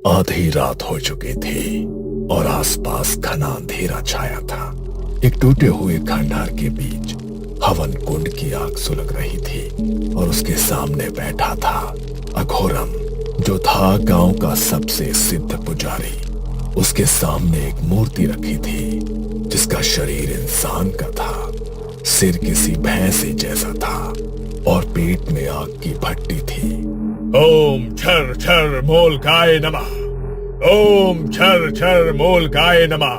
आधी रात हो चुकी थी और आसपास घना अंधेरा छाया था। एक टूटे हुए खंडहर के बीच हवन कुंड की आग सुलग रही थी और उसके सामने बैठा था अघोरम, जो था गांव का सबसे सिद्ध पुजारी। उसके सामने एक मूर्ति रखी थी जिसका शरीर इंसान का था, सिर किसी भैंस जैसा था और पेट में आग की भट्टी थी। ओम छर छर मोलकाय नमः। ओम छर छर मोलकाय नमः।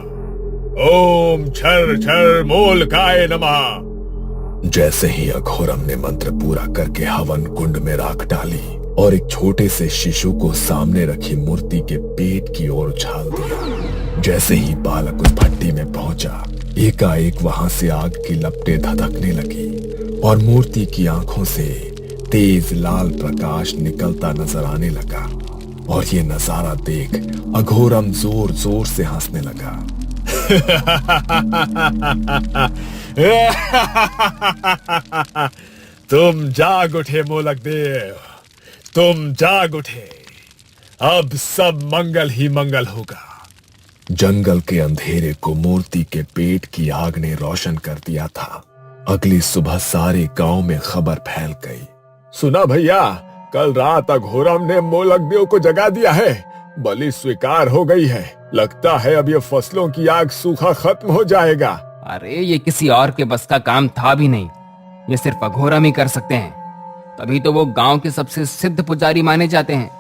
ओम छर छर मोलकाय नमः। जैसे ही अघोरम ने मंत्र पूरा करके हवन कुंड में राख डाली और एक छोटे से शिशु को सामने रखी मूर्ति के पेट की ओर उछाल दिया। जैसे ही बालक उस भट्टी में पहुंचा, एकाएक वहां से आग की लपटें धधकने लगी और मूर्ति की आंखों से तेज लाल प्रकाश निकलता नजर आने लगा। और ये नजारा देख अघोरम जोर जोर से हंसने लगा। तुम जाग उठे मोलक देव, तुम जाग उठे। अब सब मंगल ही मंगल होगा। जंगल के अंधेरे को मूर्ति के पेट की आग ने रोशन कर दिया था। अगली सुबह सारे गांव में खबर फैल गई। सुना भैया, कल रात अघोरम ने मोलक देव को जगा दिया है। बलि स्वीकार हो गई है। लगता है अब ये फसलों की आग सूखा खत्म हो जाएगा। अरे ये किसी और के बस का काम था भी नहीं, ये सिर्फ अघोरम ही कर सकते हैं। तभी तो वो गांव के सबसे सिद्ध पुजारी माने जाते हैं।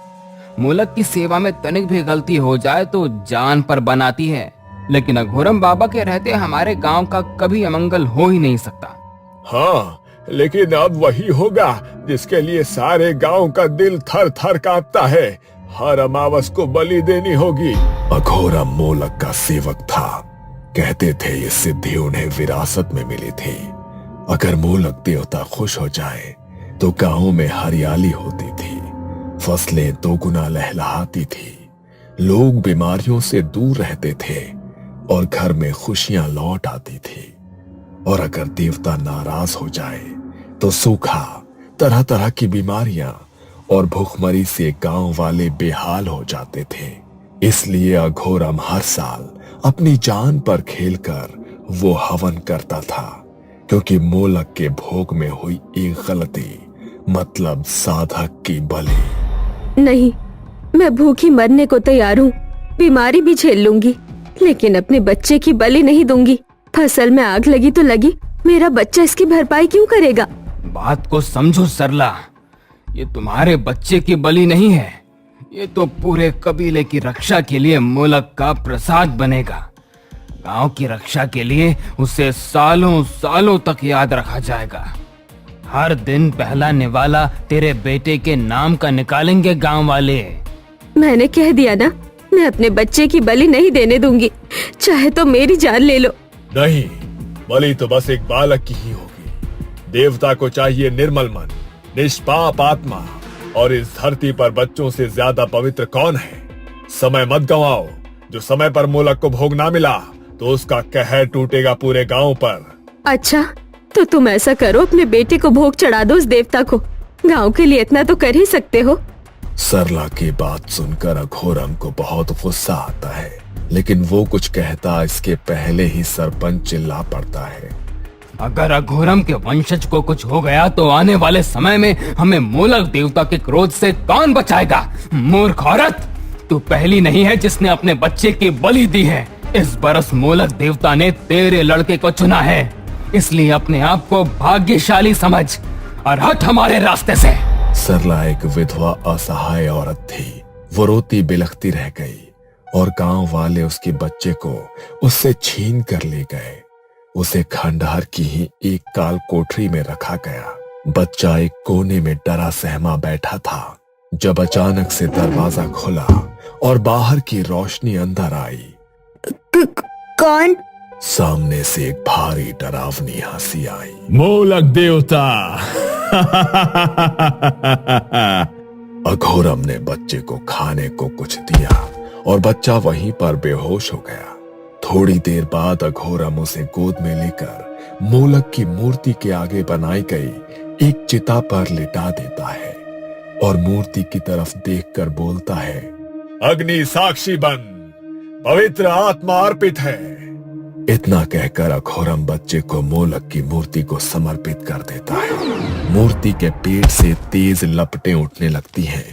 मोलक की सेवा में तनिक भी गलती हो जाए तो जान पर बनाती है, लेकिन अघोरम बाबा के रहते हमारे गांव का कभी अमंगल हो ही नहीं सकता। हाँ, लेकिन अब वही होगा जिसके लिए सारे गांव का दिल थर थर कांपता है। हर अमावस को बलि देनी होगी। अघोरम मोलक का सेवक था। कहते थे ये सिद्धि उन्हें विरासत में मिली थी। अगर मोलक देवता खुश हो जाए तो गांव में हरियाली होती थी, फसलें दोगुना लहलहाती थी, लोग बीमारियों से दूर रहते थे और घर में खुशियां लौट आती थी। और अगर देवता नाराज हो जाए तो सूखा, तरह तरह की बीमारियां और भूखमरी से गांव वाले बेहाल हो जाते थे। इसलिए अघोरम हर साल अपनी जान पर खेलकर वो हवन करता था, क्योंकि मोलक के भोग में हुई एक गलती, मतलब साधक की बलि। नहीं, मैं भूखी मरने को तैयार हूँ, बीमारी भी झेल लूंगी, लेकिन अपने बच्चे की बलि नहीं दूंगी। फसल में आग लगी तो लगी, मेरा बच्चा इसकी भरपाई क्यों करेगा? बात को समझो सरला, ये तुम्हारे बच्चे की बलि नहीं है, ये तो पूरे कबीले की रक्षा के लिए मोलक का प्रसाद बनेगा। गांव की रक्षा के लिए उसे सालों सालों तक याद रखा जाएगा। हर दिन पहला निवाला तेरे बेटे के नाम का निकालेंगे गांव वाले। मैंने कह दिया ना, मैं अपने बच्चे की बलि नहीं देने दूंगी, चाहे तो मेरी जान ले लो। नहीं, बलि तो बस एक बालक की ही होगी। देवता को चाहिए निर्मल मन, निष्पाप आत्मा, और इस धरती पर बच्चों से ज्यादा पवित्र कौन है? समय मत गंवाओ। जो समय पर मोलक को भोग ना मिला तो उसका कहर टूटेगा पूरे गांव पर। अच्छा, तो तुम ऐसा करो, अपने बेटे को भोग चढ़ा दो उस देवता को। गांव के लिए इतना तो कर ही सकते हो। सरला की बात सुनकर अघोरम को बहुत गुस्सा आता है, लेकिन वो कुछ कहता इसके पहले ही सरपंच चिल्ला पड़ता है। अगर अघोरम के वंशज को कुछ हो गया तो आने वाले समय में हमें मोलक देवता के क्रोध से कौन बचाएगा? मूर्ख औरत, तू पहली नहीं है जिसने अपने बच्चे की बलि दी है। इस बरस मोलक देवता ने तेरे लड़के को चुना है, इसलिए अपने आप को भाग्यशाली समझ और हट हमारे रास्ते से। सरला एक विधवा असहाय औरत थी। वो रोती बिलखती रह गई और गांव वाले उसके बच्चे को उससे छीन कर ले गए। उसे खंडहर की ही एक काल कोठरी में रखा गया। बच्चा एक कोने में डरा सहमा बैठा था जब अचानक से दरवाजा खुला और बाहर की रोशनी अंदर आई। कौन? सामने से एक भारी डरावनी हंसी आई। मोलक देवता। अघोरम ने बच्चे को खाने को कुछ दिया और बच्चा वहीं पर बेहोश हो गया। थोड़ी देर बाद अघोरम उसे गोद में लेकर मोलक की मूर्ति के आगे बनाई गई एक चिता पर लिटा देता है और मूर्ति की तरफ देखकर बोलता है, अग्नि साक्षी बन, पवित्र आत्मा अर्पित है। इतना कहकर अघोरम बच्चे को मोलक की मूर्ति को समर्पित कर देता है। मूर्ति के पेट से तेज लपटें उठने लगती हैं।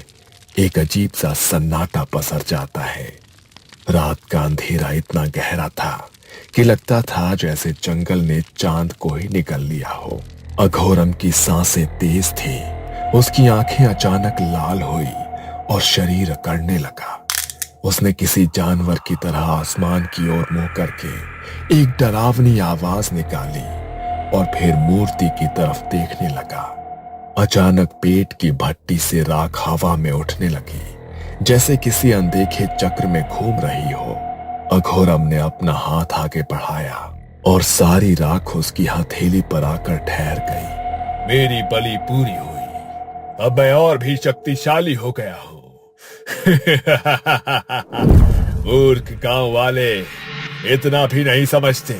एक अजीब सा सन्नाटा पसर जाता है। रात का अंधेरा इतना गहरा था कि लगता था जैसे जंगल ने चांद को ही निगल लिया हो। अघोरम की सांसें तेज थी। उसकी आंखें अचानक लाल हुई और शरीर अकड़ने लगा। उसने किसी जानवर की तरह आसमान की ओर मुंह करके एक डरावनी आवाज निकाली और फिर मूर्ति की तरफ देखने लगा। अचानक पेट की भट्टी से राख हवा में उठने लगी, जैसे किसी अनदेखे चक्र में घूम रही हो। अघोरम ने अपना हाथ आगे बढ़ाया और सारी राख उसकी हथेली पर आकर ठहर गई। मेरी बलि पूरी हुई, अब मैं और भी शक्तिशाली हो गया हूं। मूर्ख गांव वाले इतना भी नहीं समझते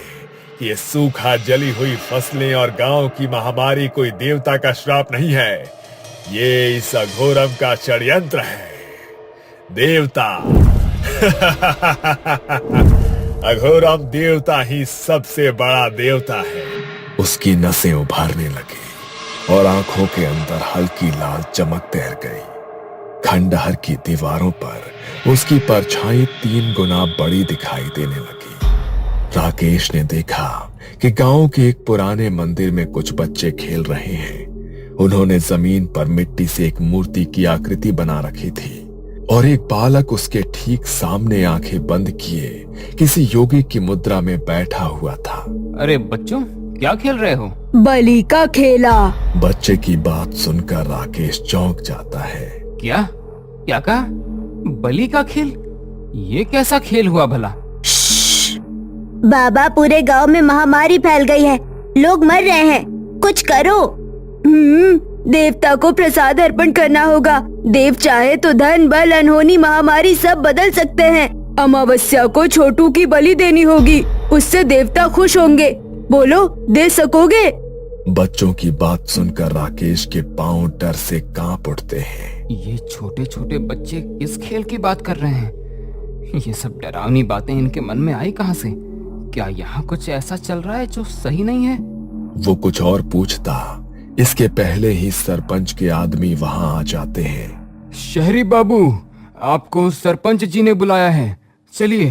कि ये सूखा जली हुई फसलें और गांव की महामारी कोई देवता का श्राप नहीं है। ये इस अघोरम का षड्यंत्र है। देवता अघोरम देवता ही सबसे बड़ा देवता है। उसकी नसें उभारने लगी और आंखों के अंदर हल्की लाल चमक तैर गई। खंडहर की दीवारों पर उसकी परछाई 3 गुना बड़ी दिखाई देने लगी। राकेश ने देखा कि गांव के एक पुराने मंदिर में कुछ बच्चे खेल रहे हैं। उन्होंने जमीन पर मिट्टी से एक मूर्ति की आकृति बना रखी थी और एक बालक उसके ठीक सामने आंखें बंद किए किसी योगी की मुद्रा में बैठा हुआ था। अरे बच्चों, क्या खेल रहे हो? बलि का खेला। बच्चे की बात सुनकर राकेश चौंक जाता है। क्या क्या कहा? बलि का खेल? ये कैसा खेल हुआ भला? बाबा, पूरे गांव में महामारी फैल गई है, लोग मर रहे हैं, कुछ करो। देवता को प्रसाद अर्पण करना होगा। देव चाहे तो धन बल अनहोनी महामारी सब बदल सकते हैं। अमावस्या को छोटू की बलि देनी होगी, उससे देवता खुश होंगे। बोलो, दे सकोगे? बच्चों की बात सुनकर राकेश के पांव डर से कांप उठते हैं। ये छोटे छोटे बच्चे किस खेल की बात कर रहे हैं? ये सब डरावनी बातें इनके मन में आई कहां से? क्या यहाँ कुछ ऐसा चल रहा है जो सही नहीं है? वो कुछ और पूछता, इसके पहले ही सरपंच के आदमी वहां आ जाते हैं। शहरी बाबू, आपको सरपंच जी ने बुलाया है, चलिए।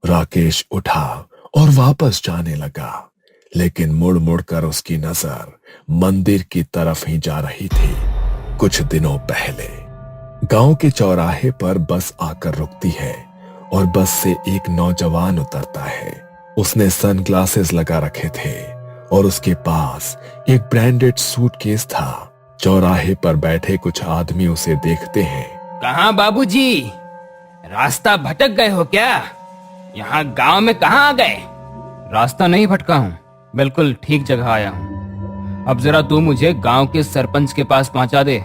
राकेश उठा और वापस जाने लगा, लेकिन मुड़ मुड़ कर उसकी नजर मंदिर की तरफ ही जा रही थी। कुछ दिनों पहले गांव के चौराहे पर बस आकर रुकती है और बस से एक नौजवान उतरता है। उसने सनग्लासेस लगा रखे थे और उसके पास एक ब्रांडेड सूटकेस था। चौराहे पर बैठे कुछ आदमी उसे देखते हैं। कहाँ बाबूजी, रास्ता भटक गए हो क्या? यहाँ गांव में कहाँ आ गए? रास्ता नहीं भटका हूँ, बिल्कुल ठीक जगह आया हूँ। अब जरा तू मुझे गांव के सरपंच के पास पहुंचा दे।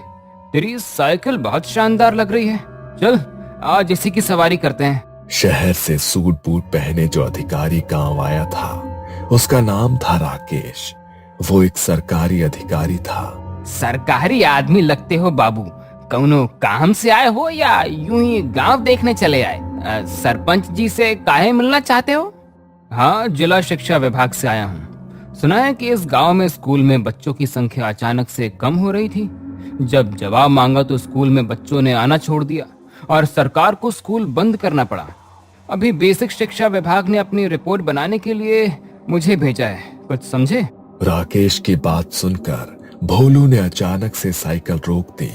तेरी साइकिल बहुत शानदार लग रही है, चल आज इसी की सवारी करते हैं। शहर से सूट बूट पहने जो अधिकारी गांव आया था, उसका नाम था राकेश। वो एक सरकारी अधिकारी था। सरकारी आदमी लगते हो बाबू, कौनो काम से आए हो या यूं ही गांव देखने चले आए? सरपंच जी से काहे मिलना चाहते हो? हाँ, जिला शिक्षा विभाग से आया हूँ। सुना है कि इस गांव में स्कूल में बच्चों की संख्या अचानक से कम हो रही थी। जब जवाब मांगा तो स्कूल में बच्चों ने आना छोड़ दिया और सरकार को स्कूल बंद करना पड़ा। अभी बेसिक शिक्षा विभाग ने अपनी रिपोर्ट बनाने के लिए मुझे भेजा है, कुछ समझे? राकेश की बात सुनकर भोलू ने अचानक से साइकिल रोक दी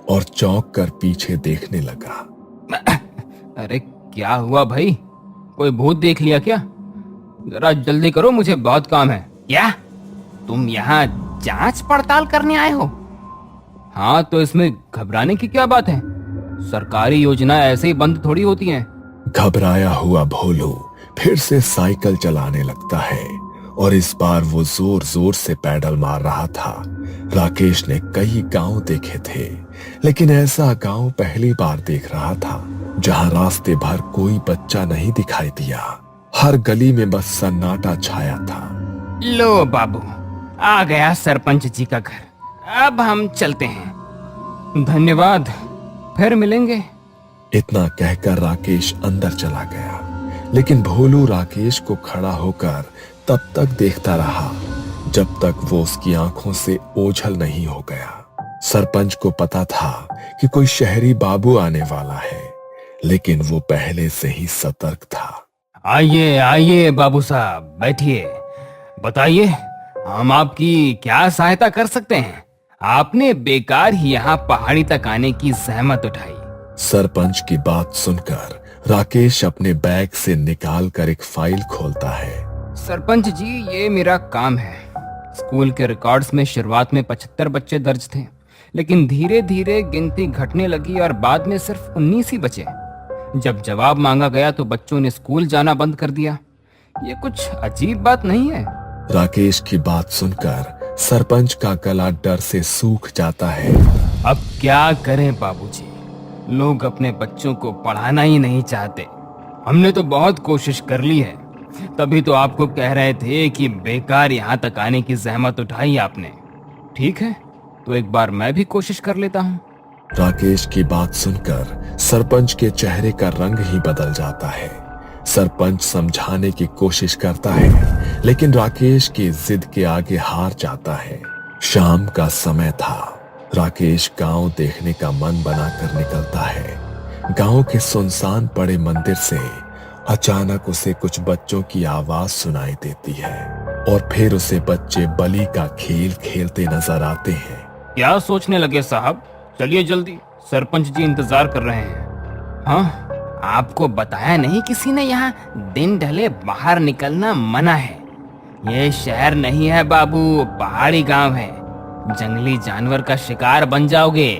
और चौंक कर पीछे देखने लगा। अरे क्या हुआ भाई, कोई भूत देख लिया क्या? जरा जल्दी करो, मुझे बहुत काम है। क्या तुम यहाँ जांच पड़ताल करने आए हो? हाँ, तो इसमें घबराने की क्या बात है? सरकारी योजना ऐसे ही बंद थोड़ी होती हैं। घबराया हुआ भोलू फिर से साइकिल चलाने लगता है और इस बार वो जोर जोर से पैडल मार रहा था। राकेश ने कई गांव देखे थे, लेकिन ऐसा गांव पहली बार देख रहा था जहां रास्ते भर कोई बच्चा नहीं दिखाई दिया। हर गली में बस सन्नाटा छाया था। लो बाबू, आ गया सरपंच जी का घर, अब हम चलते हैं। धन्यवाद, फिर मिलेंगे। इतना कहकर राकेश अंदर चला गया, लेकिन भोलू राकेश को खड़ा होकर तब तक देखता रहा जब तक वो उसकी आंखों से ओझल नहीं हो गया। सरपंच को पता था कि कोई शहरी बाबू आने वाला है, लेकिन वो पहले से ही सतर्क था। आइए आइए बाबू साहब, बैठिए। बताइए, हम आपकी क्या सहायता कर सकते हैं? आपने बेकार ही यहाँ पहाड़ी तक आने की जहमत उठाई। सरपंच की बात सुनकर राकेश अपने बैग से निकाल कर एक फाइल खोलता है। सरपंच जी, ये मेरा काम है। स्कूल के रिकॉर्ड्स में शुरुआत में 75 बच्चे दर्ज थे, लेकिन धीरे धीरे गिनती घटने लगी और बाद में सिर्फ 19 ही बचे। जब जवाब मांगा गया तो बच्चों ने स्कूल जाना बंद कर दिया। ये कुछ अजीब बात नहीं है? राकेश की बात सुनकर सरपंच का गला डर से सूख जाता है। अब क्या करें बाबूजी, लोग अपने बच्चों को पढ़ाना ही नहीं चाहते। हमने तो बहुत कोशिश कर ली है, तभी तो आपको कह रहे थे कि बेकार यहाँ तक आने की जहमत उठाई आपने। ठीक है, तो एक बार मैं भी कोशिश कर लेता हूँ। राकेश की बात सुनकर सरपंच के चेहरे का रंग ही बदल जाता है। सरपंच समझाने की कोशिश करता है, लेकिन राकेश की जिद के आगे हार जाता है। शाम का समय था। राकेश गांव देखने का मन बनाकर निकलता है। गांव के सुनसान पड़े मंदिर से अचानक उसे कुछ बच्चों की आवाज सुनाई देती है और फिर उसे बच्चे बलि का खेल खेलते नजर आते हैं। क्या सोचने लगे साहब? चलिए जल्दी, सरपंच जी इंतजार कर रहे हैं। हाँ, आपको बताया नहीं किसी ने यहाँ दिन ढले बाहर निकलना मना है? ये शहर नहीं है बाबू, पहाड़ी गांव है। जंगली जानवर का शिकार बन जाओगे।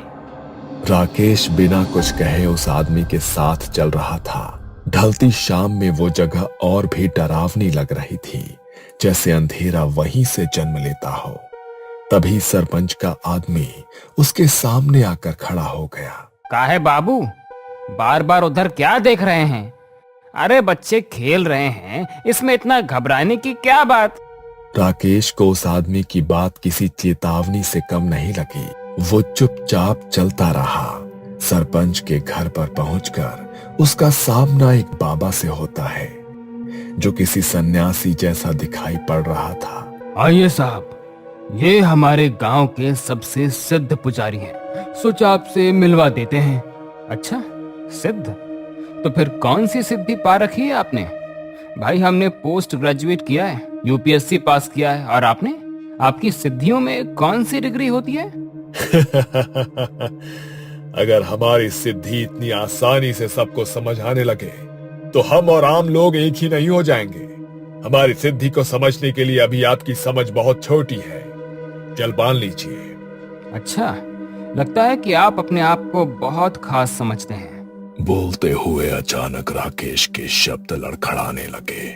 राकेश बिना कुछ कहे उस आदमी के साथ चल रहा था। ढलती शाम में वो जगह और भी डरावनी लग रही थी, जैसे अंधेरा वहीं से जन्म लेता हो। तभी सरपंच का आदमी उसके सामने आकर खड़ा हो गया। काहे बाबू, बार बार उधर क्या देख रहे हैं? अरे बच्चे खेल रहे हैं, इसमें इतना घबराने की क्या बात? राकेश को उस आदमी की बात किसी चेतावनी से कम नहीं लगी। वो चुपचाप चलता रहा। सरपंच के घर पर पहुंचकर उसका सामना एक बाबा से होता है, जो किसी सन्यासी जैसा दिखाई पड़ रहा था। आइए साहब, ये हमारे गांव के सबसे सिद्ध पुजारी हैं। सोचा आपसे मिलवा देते हैं। अच्छा, सिद्ध? तो फिर कौन सी सिद्धि पा रखी है आपने? भाई, हमने पोस्ट ग्रेजुएट किया है, यूपीएससी पास किया है, और आपने? आपकी सिद्धियों में कौन सी डिग्री होती है? अगर हमारी सिद्धि इतनी आसानी से सबको समझ आने लगे तो हम और आम लोग एक ही नहीं हो जाएंगे। हमारी सिद्धि को समझने के लिए अभी आपकी समझ बहुत छोटी है। चल बांध लीजिए। अच्छा, लगता है कि आप अपने आप को बहुत खास समझते हैं। बोलते हुए अचानक राकेश के शब्द लड़खड़ाने लगे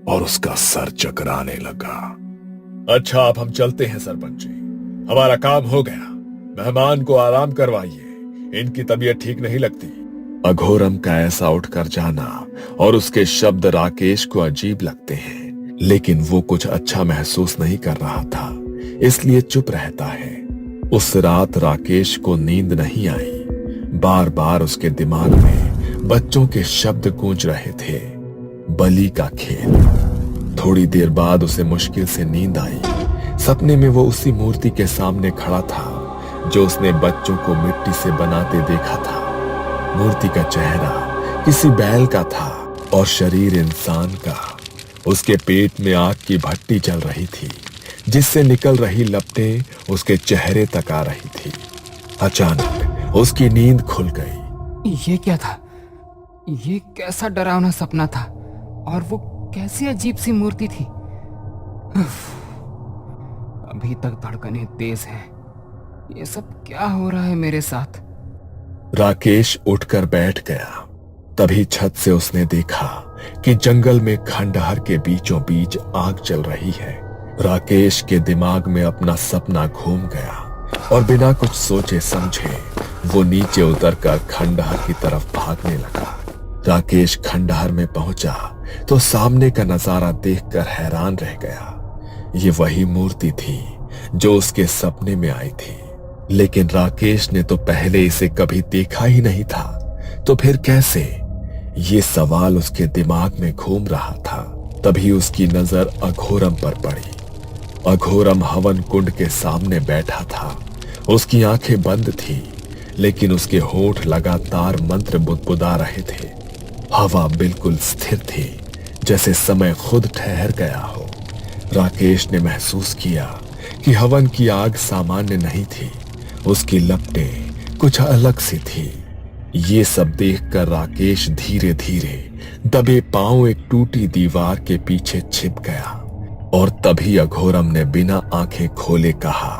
और उसका सर चकराने लगा। अच्छा, अब हम चलते हैं सरपंच जी, हमारा काम हो गया। मेहमान को आराम करवाइए, इनकी तबीयत ठीक नहीं लगती। अघोरम का ऐसा उठकर जाना और उसके शब्द राकेश को अजीब लगते हैं, लेकिन वो कुछ अच्छा महसूस नहीं कर रहा था, इसलिए चुप रहता है। उस रात राकेश को नींद नहीं आई। बार बार उसके दिमाग में बच्चों के शब्द गूंज रहे थे। बलि का खेल। थोड़ी देर बाद उसे मुश्किल से नींद आई। सपने में वो उसी मूर्ति के सामने खड़ा था जो उसने बच्चों को मिट्टी से बनाते देखा था। मूर्ति का चेहरा किसी बैल का था और शरीर इंसान का। उसके पेट में आग की भट्टी चल रही थी, जिससे निकल रही लपटें उसके चेहरे तक आ रही थी। अचानक उसकी नींद खुल गई। ये क्या था? ये कैसा डरावना सपना था? और वो कैसी अजीब सी मूर्ति थी? अभी तक धड़कनें तेज हैं। ये सब क्या हो रहा है मेरे साथ? राकेश उठकर बैठ गया। तभी छत से उसने देखा कि जंगल में खंडहर के बीचों बीच आग जल रही है। राकेश के दिमाग में अपना सपना घूम गया और बिना कुछ सोचे समझे वो नीचे उतरकर खंडहर की तरफ भागने लगा। राकेश खंडहर में पहुंचा तो सामने का नजारा देखकर हैरान रह गया। ये वही मूर्ति थी जो उसके सपने में आई थी, लेकिन राकेश ने तो पहले इसे कभी देखा ही नहीं था। तो फिर कैसे? ये सवाल उसके दिमाग में घूम रहा था। तभी उसकी नजर अघोरम पर पड़ी। अघोरम हवन कुंड के सामने बैठा था। उसकी आंखें बंद थी, लेकिन उसके होठ लगातार मंत्र बुदबुदा रहे थे। हवा बिल्कुल स्थिर थी, जैसे समय खुद ठहर गया हो। राकेश ने महसूस किया कि हवन की आग सामान्य नहीं थी, उसकी लपटें कुछ अलग सी थी। ये सब देखकर राकेश धीरे धीरे दबे पांव एक टूटी दीवार के पीछे छिप गया। और तभी अघोरम ने बिना आंखें खोले कहा,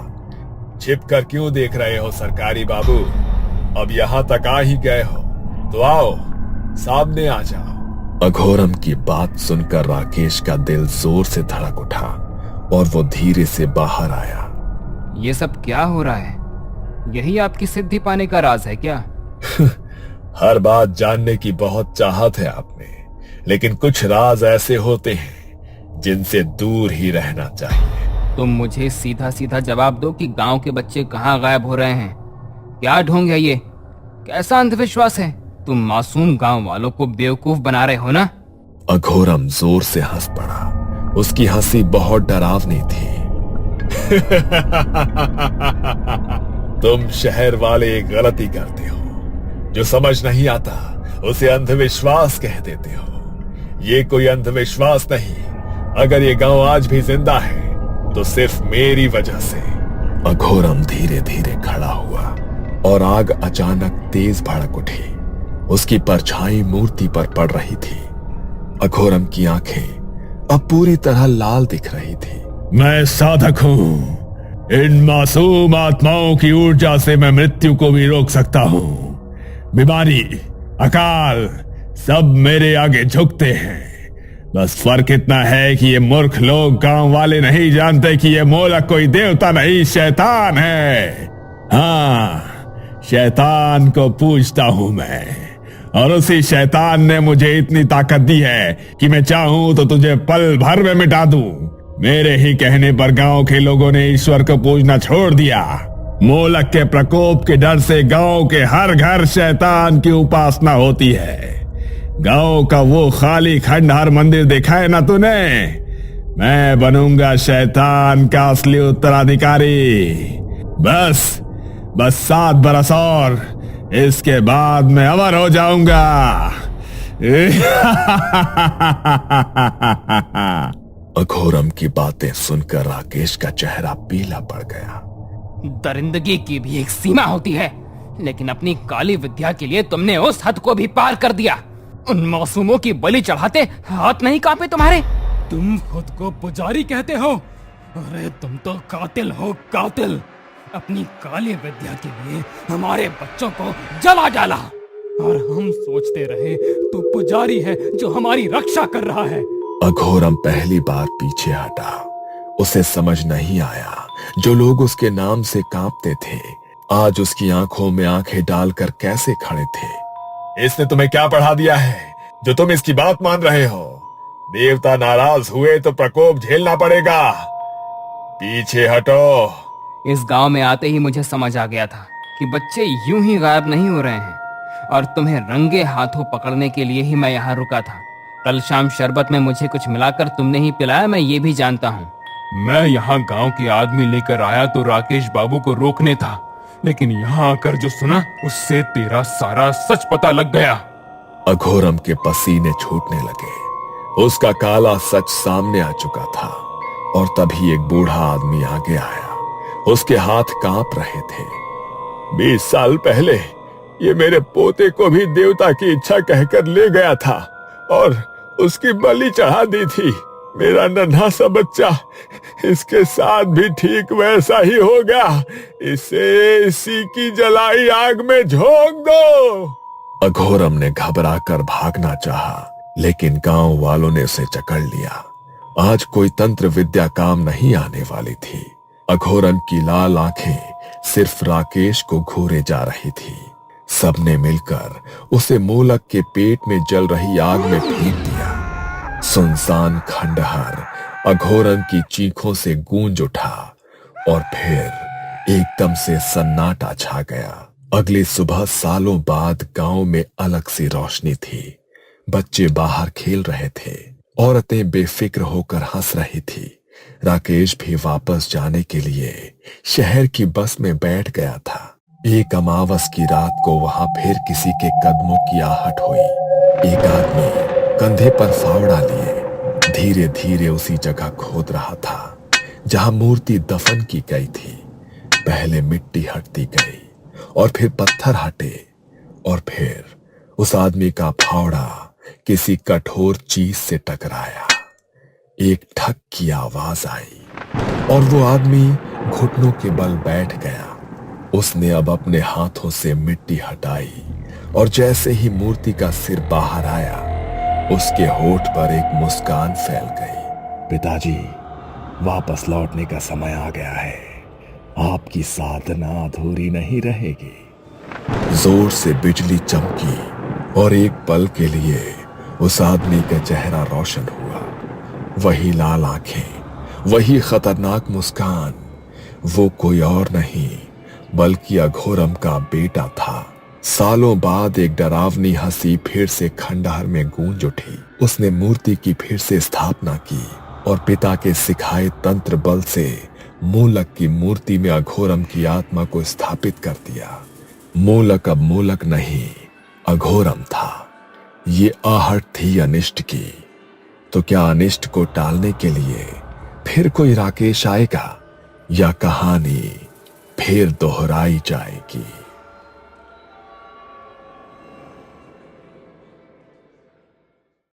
छिप कर क्यों देख रहे हो सरकारी बाबू? अब यहाँ तक आ ही गए हो तो आओ, सामने आ जाओ। अघोरम की बात सुनकर राकेश का दिल जोर से धड़क उठा और वो धीरे से बाहर आया। ये सब क्या हो रहा है? यही आपकी सिद्धि पाने का राज है क्या? हर बात जानने की बहुत चाहत है आप में, लेकिन कुछ राज ऐसे होते हैं जिनसे दूर ही रहना चाहिए। तुम मुझे सीधा सीधा जवाब दो कि गांव के बच्चे कहाँ गायब हो रहे हैं। क्या ढोंग है ये? कैसा अंधविश्वास है? तुम मासूम गांव वालों को बेवकूफ बना रहे हो ना? अघोरम जोर से हंस पड़ा। उसकी हंसी बहुत डरावनी थी। तुम शहर वाले एक गलती करते हो, जो समझ नहीं आता उसे अंधविश्वास कह देते हो। ये कोई अंधविश्वास नहीं। अगर ये गांव आज भी जिंदा है तो सिर्फ मेरी वजह से। अघोरम धीरे धीरे खड़ा हुआ और आग अचानक तेज भड़क उठी। उसकी परछाई मूर्ति पर पड़ रही थी। अघोरम की आंखें अब पूरी तरह लाल दिख रही थी। मैं साधक हूं। इन मासूम आत्माओं की ऊर्जा से मैं मृत्यु को भी रोक सकता हूं। बीमारी, अकाल सब मेरे आगे झुकते हैं। बस फर्क इतना है कि ये मूर्ख लोग गांव वाले नहीं जानते कि ये मोलक कोई देवता नहीं, शैतान है। हाँ, शैतान को पूजता हूं मैं, और उसी शैतान ने मुझे इतनी ताकत दी है कि मैं चाहूं तो तुझे पल भर में मिटा दूं। मेरे ही कहने पर गांव के लोगों ने ईश्वर को पूजना छोड़ दिया। मोलक के प्रकोप के डर से गांव के हर घर शैतान की उपासना होती है। गांव का वो खाली खंडहर मंदिर देखा है ना तूने? मैं बनूंगा शैतान का असली उत्तराधिकारी। बस 7 बरस और इसके बाद मैं अमर हो जाऊंगा। अघोरम की बातें सुनकर राकेश का चेहरा पीला पड़ गया। दरिंदगी की भी एक सीमा होती है, लेकिन अपनी काली विद्या के लिए तुमने उस हद को भी पार कर दिया। उन मासूमों की बलि चढ़ाते हाथ नहीं कांपे तुम्हारे? तुम खुद को पुजारी कहते हो? अरे तुम तो कातिल हो, कातिल। अपनी काली विद्या के लिए हमारे बच्चों को जला डाला, और हम सोचते रहे तू पुजारी है जो हमारी रक्षा कर रहा है। अघोरम पहली बार पीछे हटा। उसे समझ नहीं आया जो लोग उसके नाम से कांपते थे आज उसकी आंखों में आंखें डालकर कैसे खड़े थे। इसने तुम्हें क्या पढ़ा दिया है जो तुम इसकी बात मान रहे हो? देवता नाराज हुए तो प्रकोप झेलना पड़ेगा। पीछे हटो। इस गांव में आते ही मुझे समझ आ गया था कि बच्चे यूं ही गायब नहीं हो रहे हैं, और तुम्हें रंगे हाथों पकड़ने के लिए ही मैं यहाँ रुका था। कल शाम शरबत में मुझे कुछ मिलाकर तुमने ही पिलाया, मैं ये भी जानता हूँ। मैं यहाँ गांव के आदमी लेकर आया तो राकेश बाबू को रोकने था, लेकिन यहाँ आकर जो सुना उससे तेरा सारा सच पता लग गया। अघोरम के पसीने छूटने लगे। उसका काला सच सामने आ चुका था, और तभी एक बूढ़ा आदमी आगे आया। उसके हाथ कांप रहे थे। 20 साल पहले ये मेरे पोते को भी देवता की इच्छा कहकर ले गया था और उसकी बलि चढ़ा दी थी। मेरा नन्हा सा बच्चा, इसके साथ भी ठीक वैसा ही होगा। इसे इसी की जलाई आग में झोंक दो। अघोरम ने घबराकर भागना चाहा, लेकिन गांव वालों ने उसे जकड़ लिया। आज कोई तंत्र विद्या काम नहीं आने वाली थी। अघोरम की लाल आंखें सिर्फ राकेश को घूरे जा रही थी। सबने मिलकर उसे मोलक के पेट में जल रही आग में फेंक दिया। सुनसान खंडहर अघोरम की चीखों से गूंज उठा, और फिर एकदम से सन्नाटा छा गया। अगली सुबह सालों बाद गांव में अलग सी रोशनी थी। बच्चे बाहर खेल रहे थे, औरतें बेफिक्र होकर हंस रही थी। राकेश भी वापस जाने के लिए शहर की बस में बैठ गया था। एक अमावस की रात को वहां फिर किसी के कदमों की आहट हुई। एक आदमी कंधे पर फावड़ा लिए धीरे धीरे उसी जगह खोद रहा था जहां मूर्ति दफन की गई थी। पहले मिट्टी हटती गई और फिर पत्थर हटे और फिर उस आदमी का फावड़ा किसी कठोर चीज से टकराया। एक ठक की आवाज आई और वो आदमी घुटनों के बल बैठ गया। उसने अब अपने हाथों से मिट्टी हटाई और जैसे ही मूर्ति का सिर बाहर आया, उसके होठ पर एक मुस्कान फैल गई। पिताजी, वापस लौटने का समय आ गया है। आपकी साधना अधूरी नहीं रहेगी। जोर से बिजली चमकी और एक पल के लिए उस आदमी का चेहरा रोशन हुआ। वही लाल आंखें, वही खतरनाक मुस्कान। वो कोई और नहीं बल्कि अघोरम का बेटा था। सालों बाद एक डरावनी हंसी फिर से खंडहर में गूंज उठी। उसने मूर्ति की फिर से स्थापना की और पिता के सिखाए तंत्र बल से मूलक की मूर्ति में अघोरम की आत्मा को स्थापित कर दिया। मूलक अब मूलक नहीं, अघोरम था। ये आहट थी अनिष्ट की। तो क्या अनिष्ट को टालने के लिए फिर कोई राकेश आएगा या कहानी फिर दोहराई जाएगी?